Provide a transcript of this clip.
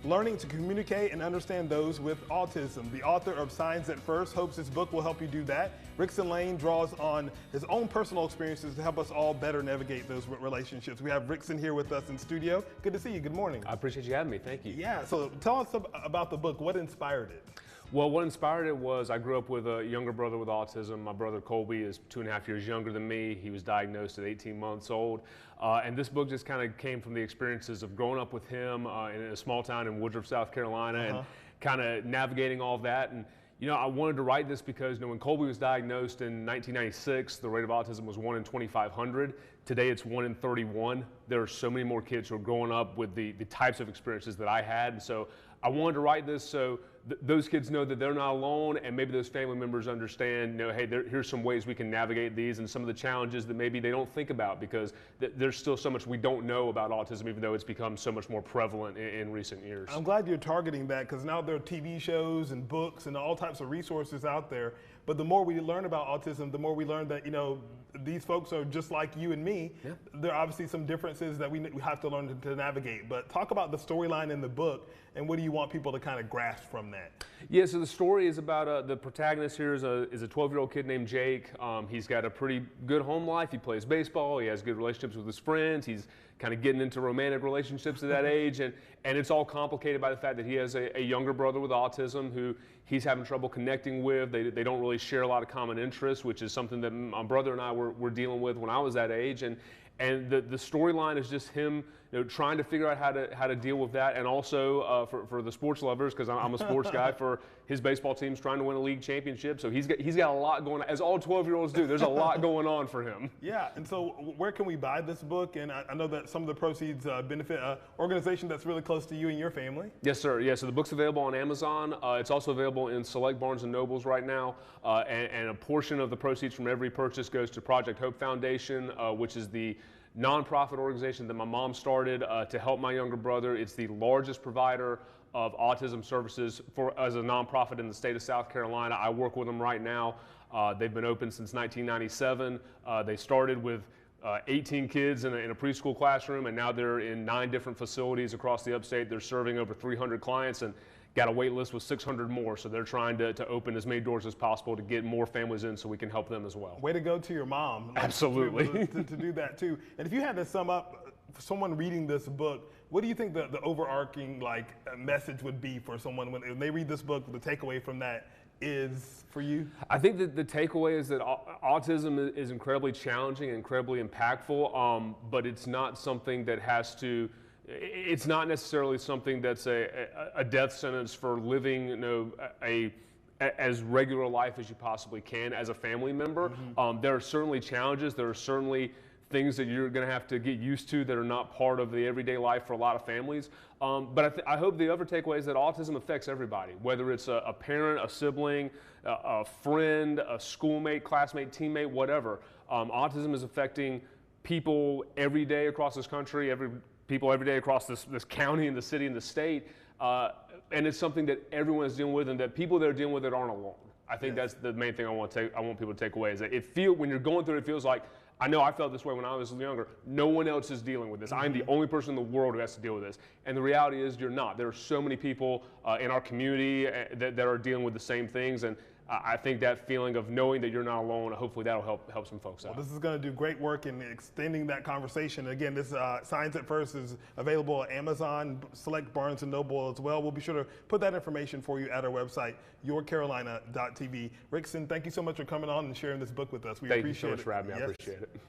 Learning to Communicate and Understand Those with Autism. The author of Signs at First hopes this book will help you do that. Rixon Lane draws on his own personal experiences to help us all better navigate those relationships. We have Rixon here with us in studio. Good to see you. Good morning. I appreciate you having me. Thank you. Yeah, so tell us about the book. What inspired it? Well, what inspired it was I grew up with a younger brother with autism. My brother Colby is 2.5 years younger than me. He was diagnosed at 18 months old. And this book just kind of came from the experiences of growing up with him in a small town in Woodruff, South Carolina, and kind of navigating all of that. And you know, I wanted to write this because when Colby was diagnosed in 1996, the rate of autism was 1 in 2,500. Today it's 1 in 31. There are so many more kids who are growing up with the types of experiences that I had. And so I wanted to write this so those kids know that they're not alone, and maybe those family members understand, you know, hey, here's some ways we can navigate these and some of the challenges that maybe they don't think about, because there's still so much we don't know about autism, even though it's become so much more prevalent in recent years. I'm glad you're targeting that, because now there are TV shows and books and all types of resources out there. But the more we learn about autism, the more we learn that, you know, these folks are just like you and me. Yeah. There are obviously some differences that we have to learn to navigate. But talk about the storyline in the book, and what do you want people to kind of grasp from that? Yeah, so the story is about the protagonist here is a 12-year-old kid named Jake. He's got a pretty good home life. He plays baseball. He has good relationships with his friends. He's kind of getting into romantic relationships at that age, and it's all complicated by the fact that he has a younger brother with autism who he's having trouble connecting with. They don't really share a lot of common interests, which is something that my brother and I were dealing with when I was that age. And the storyline is just him, you know, trying to figure out how to deal with that, and also for the sports lovers, because I'm a sports guy, for his baseball team's trying to win a league championship. So he's got a lot going on, as all 12-year-olds do. There's a lot going on for him. Yeah, and so where can we buy this book? And I know that some of the proceeds benefit an organization that's really close to you and your family. Yes, sir. Yeah, so the book's available on Amazon. It's also available in select Barnes & Nobles right now, and a portion of the proceeds from every purchase goes to Project Hope Foundation, which is the nonprofit organization that my mom started to help my younger brother. It's the largest provider of autism services as a nonprofit in the state of South Carolina. I work with them right now. They've been open since 1997. They started with 18 kids in a preschool classroom, and now they're in 9 different facilities across the upstate. They're serving over 300 clients and got a wait list with 600 more. So they're trying to open as many doors as possible to get more families in so we can help them as well. Way to go to your mom. Absolutely. To do that too. And if you had to sum up for someone reading this book, what do you think the overarching message would be for someone when they read this book? The takeaway from that is for you? I think that the takeaway is that autism is incredibly challenging, incredibly impactful, but it's not something that has to. It's not necessarily something that's a death sentence for living, you know, as regular life as you possibly can as a family member. There are certainly challenges. There are certainly things that you're going to have to get used to that are not part of the everyday life for a lot of families. But I hope the other takeaway is that autism affects everybody, whether it's a parent, a sibling, a friend, a schoolmate, classmate, teammate, whatever. Autism is affecting people every day across this country, people every day across this county and the city and the state. And it's something that everyone is dealing with, and that people that are dealing with it aren't alone. I think that's the main thing I want people to take away, is that when you're going through it, it feels like, I know I felt this way when I was younger. No one else is dealing with this. I'm the only person in the world who has to deal with this. And the reality is you're not. There are so many people in our community that are dealing with the same things. And I think that feeling of knowing that you're not alone, hopefully that'll help some folks out. Well, this is going to do great work in extending that conversation. Again, this Signs at First is available at Amazon, select Barnes & Noble as well. We'll be sure to put that information for you at our website, yourcarolina.tv. Rixon, thank you so much for coming on and sharing this book with us. We appreciate it. Thank you so much for having me. I appreciate it.